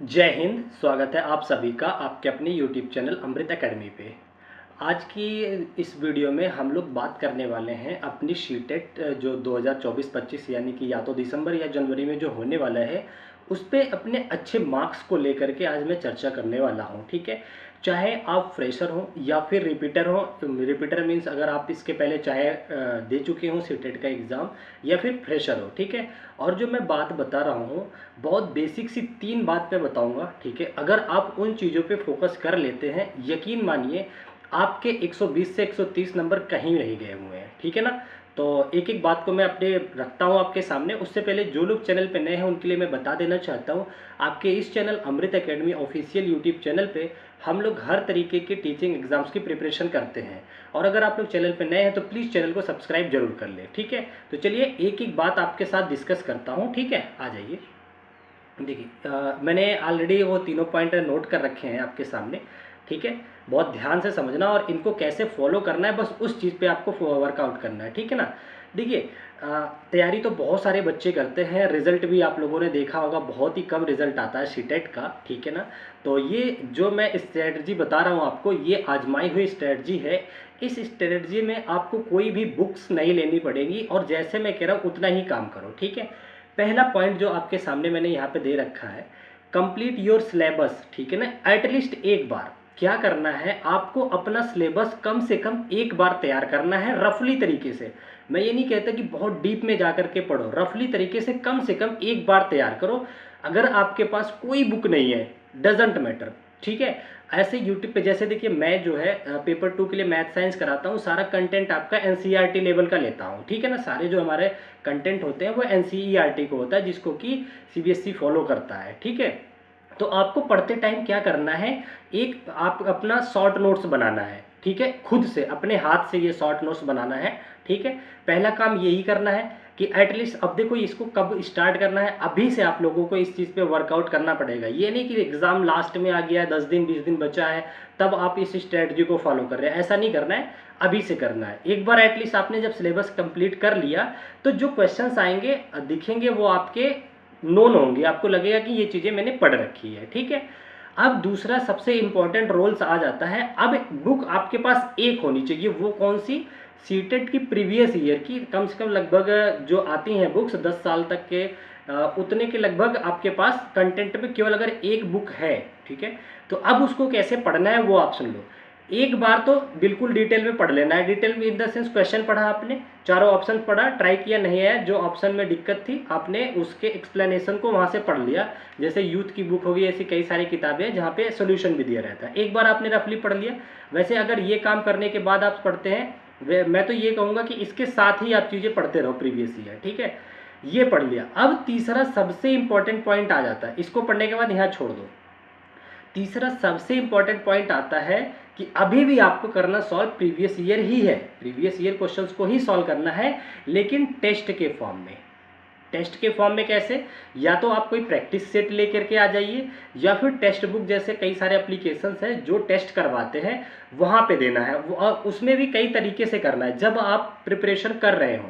जय हिंद। स्वागत है आप सभी का आपके अपने YouTube चैनल अमृत एकेडमी पे। आज की इस वीडियो में हम लोग बात करने वाले हैं अपनी सीटेट जो 2024-25 यानी कि या तो दिसंबर या जनवरी में जो होने वाला है उस पे अपने अच्छे मार्क्स को लेकर के आज मैं चर्चा करने वाला हूँ। ठीक है, चाहे आप फ्रेशर हो या फिर रिपीटर हो। रिपीटर मीन्स अगर आप इसके पहले चाहे दे चुके हो सीटेट का एग्ज़ाम या फिर फ्रेशर हो। ठीक है, और जो मैं बात बता रहा हूँ बहुत बेसिक सी 3 बात मैं बताऊंगा। ठीक है, अगर आप उन चीज़ों पे फोकस कर लेते हैं यकीन मानिए आपके 120 से 130 नंबर कहीं नहीं गए हुए हैं। ठीक है ना, तो एक एक बात को मैं अपने रखता हूँ आपके सामने। उससे पहले जो लोग चैनल पे नए हैं उनके लिए मैं बता देना चाहता हूँ, आपके इस चैनल अमृत एकेडमी ऑफिशियल यूट्यूब चैनल पे हम लोग हर तरीके के टीचिंग एग्जाम्स की प्रिपरेशन करते हैं। और अगर आप लोग चैनल पे नए हैं तो प्लीज़ चैनल को सब्सक्राइब जरूर कर लें। ठीक है, तो चलिए एक एक बात आपके साथ डिस्कस करता हूँ। ठीक है, आ जाइए। देखिए मैंने ऑलरेडी वो तीनों पॉइंट नोट कर रखे हैं आपके सामने। ठीक है, बहुत ध्यान से समझना और इनको कैसे फॉलो करना है, बस उस चीज़ पे आपको वर्कआउट करना है। ठीक है ना, देखिए तैयारी तो बहुत सारे बच्चे करते हैं, रिजल्ट भी आप लोगों ने देखा होगा बहुत ही कम रिजल्ट आता है सीटेट का। ठीक है ना, तो ये जो मैं स्ट्रेटजी बता रहा हूँ आपको ये आजमाई हुई स्ट्रेटजी है। इस स्ट्रेटजी में आपको कोई भी बुक्स नहीं लेनी पड़ेगी और जैसे मैं कह रहा हूँ उतना ही काम करो। ठीक है, पहला पॉइंट जो आपके सामने मैंने यहाँ पे दे रखा है, कंप्लीट योर सिलेबस। ठीक है ना, एटलीस्ट एक बार क्या करना है आपको अपना सिलेबस कम से कम एक बार तैयार करना है रफली तरीके से। मैं ये नहीं कहता कि बहुत डीप में जा करके पढ़ो, रफली तरीके से कम एक बार तैयार करो। अगर आपके पास कोई बुक नहीं है डजेंट मैटर। ठीक है, ऐसे यूट्यूब पे जैसे देखिए मैं जो है पेपर 2 के लिए मैथ साइंस कराता हूँ, सारा कंटेंट आपका एनसीईआरटी लेवल का लेता हूँ। ठीक है ना, सारे जो हमारे कंटेंट होते हैं वो एनसीईआरटी को होता है जिसको कि सीबीएसई फॉलो करता है। ठीक है, तो आपको पढ़ते टाइम क्या करना है, एक आप अपना शॉर्ट नोट्स बनाना है। ठीक है, खुद से अपने हाथ से ये शॉर्ट नोट्स बनाना है। ठीक है, पहला काम यही करना है कि एटलीस्ट अब देखो इसको कब स्टार्ट करना है, अभी से आप लोगों को इस चीज़ पे वर्कआउट करना पड़ेगा। ये नहीं कि एग्ज़ाम लास्ट में आ गया है 10 दिन 20 दिन बचा है तब आप इस स्ट्रेटजी को फॉलो कर रहे हैं, ऐसा नहीं करना है, अभी से करना है। एक बार एटलीस्ट आपने जब सिलेबस कंप्लीट कर लिया तो जो क्वेश्चंस आएंगे दिखेंगे वो आपके नोन होंगे, आपको लगेगा कि ये चीज़ें मैंने पढ़ रखी है। ठीक है, अब दूसरा सबसे इंपॉर्टेंट रोल्स आ जाता है। अब बुक आपके पास एक होनी चाहिए, वो कौन सी, सीटेट की प्रीवियस ईयर की कम से कम लगभग जो आती हैं बुक्स 10 साल तक के उतने के लगभग आपके पास कंटेंट में केवल अगर एक बुक है। ठीक है, तो अब उसको कैसे पढ़ना है वो आप सुन लो। एक बार तो बिल्कुल डिटेल में पढ़ लेना है। डिटेल में इन द सेंस क्वेश्चन पढ़ा आपने, चारों ऑप्शन पढ़ा, ट्राई किया नहीं है, जो ऑप्शन में दिक्कत थी आपने उसके एक्सप्लेनेशन को वहाँ से पढ़ लिया। जैसे यूथ की बुक होगी, ऐसी कई सारी किताबें हैं जहाँ पे सोल्यूशन भी दिया रहता है, एक बार आपने रफली पढ़ लिया। वैसे अगर ये काम करने के बाद आप पढ़ते हैं, मैं तो ये कहूँगा कि इसके साथ ही आप चीज़ें पढ़ते रहो प्रीवियस ईयर। ठीक है, ये पढ़ लिया। अब तीसरा सबसे इंपॉर्टेंट पॉइंट आ जाता है, इसको पढ़ने के बाद यहाँ छोड़ दो। तीसरा सबसे इंपॉर्टेंट पॉइंट आता है कि अभी भी आपको करना सॉल्व प्रीवियस ईयर ही है, प्रीवियस ईयर क्वेश्चंस को ही सॉल्व करना है, लेकिन टेस्ट के फॉर्म में। टेस्ट के फॉर्म में कैसे, या तो आप कोई प्रैक्टिस सेट लेकर के आ जाइए या फिर टेक्स्ट बुक जैसे कई सारे एप्लीकेशंस हैं जो टेस्ट करवाते हैं वहाँ पे देना है। और उसमें भी कई तरीके से करना है। जब आप प्रिपरेशन कर रहे हो,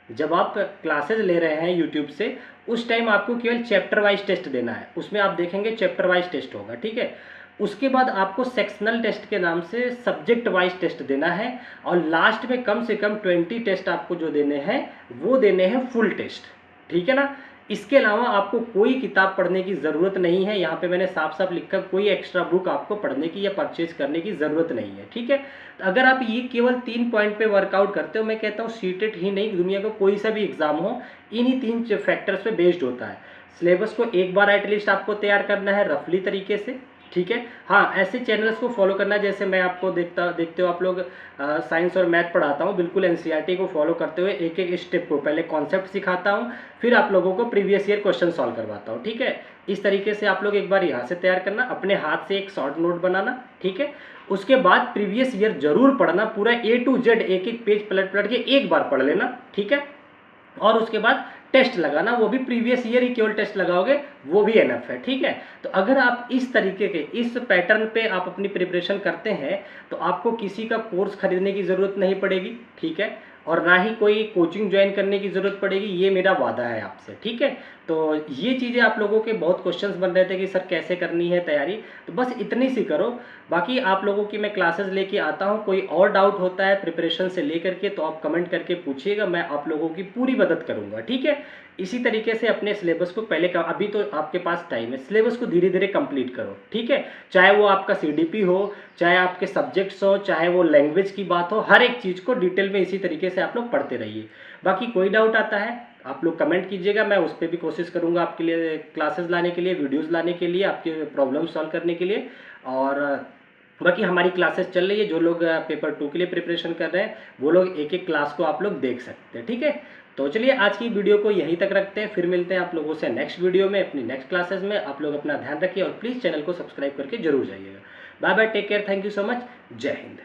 जब आप क्लासेज ले रहे हैं यूट्यूब से, उस टाइम आपको केवल चैप्टर वाइज टेस्ट देना है। उसमें आप देखेंगे चैप्टर वाइज टेस्ट होगा। ठीक है, उसके बाद आपको सेक्शनल टेस्ट के नाम से सब्जेक्ट वाइज टेस्ट देना है और लास्ट में कम से कम 20 टेस्ट आपको जो देने हैं वो देने हैं फुल टेस्ट। ठीक है ना, इसके अलावा आपको कोई किताब पढ़ने की ज़रूरत नहीं है। यहाँ पे मैंने साफ साफ लिखा कोई एक्स्ट्रा बुक आपको पढ़ने की या परचेज करने की ज़रूरत नहीं है। ठीक है, तो अगर आप ये केवल 3 पॉइंट पे वर्कआउट करते हो, मैं कहता हूँ सीटेट ही नहीं दुनिया का कोई सा भी एग्जाम हो इन्हीं 3 फैक्टर्स पे बेस्ड होता है। सिलेबस को एक बार एटलीस्ट आपको तैयार करना है रफली तरीके से। ठीक है, हाँ ऐसे चैनल्स को फॉलो करना है जैसे मैं आपको देखते हो आप लोग साइंस और मैथ पढ़ाता हूँ, बिल्कुल एनसीईआरटी को फॉलो करते हुए एक एक स्टेप को पहले कॉन्सेप्ट सिखाता हूँ, फिर आप लोगों को प्रीवियस ईयर क्वेश्चन सॉल्व करवाता हूँ। ठीक है, इस तरीके से आप लोग एक बार यहाँ से तैयार करना, अपने हाथ से एक शॉर्ट नोट बनाना। ठीक है, उसके बाद प्रीवियस ईयर जरूर पढ़ना, पूरा A to Z एक एक पेज पलट पलट के एक बार पढ़ लेना। ठीक है, और उसके बाद टेस्ट लगाना, वो भी प्रीवियस ईयर ही केवल टेस्ट लगाओगे वो भी एनफ है। ठीक है, तो अगर आप इस तरीके के इस पैटर्न पे आप अपनी प्रिपरेशन करते हैं तो आपको किसी का कोर्स खरीदने की ज़रूरत नहीं पड़ेगी। ठीक है, और ना ही कोई कोचिंग ज्वाइन करने की ज़रूरत पड़ेगी, ये मेरा वादा है आपसे, ठीक है। तो ये चीज़ें आप लोगों के बहुत क्वेश्चंस बन रहे थे कि सर कैसे करनी है तैयारी, तो बस इतनी सी करो। बाकी आप लोगों की मैं क्लासेस लेके आता हूँ, कोई और डाउट होता है प्रिपरेशन से लेकर के तो आप कमेंट करके पूछिएगा, मैं आप लोगों की पूरी मदद करूँगा, ठीक है। इसी तरीके से अपने सिलेबस को पहले का, अभी तो आपके पास टाइम है, सिलेबस को धीरे धीरे कंप्लीट करो, ठीक है। चाहे वो आपका सीडीपी हो, चाहे आपके सब्जेक्ट्स हो, चाहे वो लैंग्वेज की बात हो, हर एक चीज़ को डिटेल में इसी तरीके से आप लोग पढ़ते रहिए। बाकी कोई डाउट आता है आप लोग कमेंट कीजिएगा, मैं उस पर भी कोशिश करूँगा आपके लिए क्लासेस लाने के लिए, वीडियोज़ लाने के लिए, आपके प्रॉब्लम सॉल्व करने के लिए। और बाकी हमारी क्लासेस चल रही है, जो लोग पेपर 2 के लिए प्रिपरेशन कर रहे हैं वो लोग एक एक क्लास को आप लोग देख सकते हैं, ठीक है। तो चलिए आज की वीडियो को यहीं तक रखते हैं, फिर मिलते हैं आप लोगों से नेक्स्ट वीडियो में अपनी नेक्स्ट क्लासेस में। आप लोग अपना ध्यान रखिए और प्लीज़ चैनल को सब्सक्राइब करके जरूर जाइएगा। Bye bye, take care, thank you so much, जय हिंद।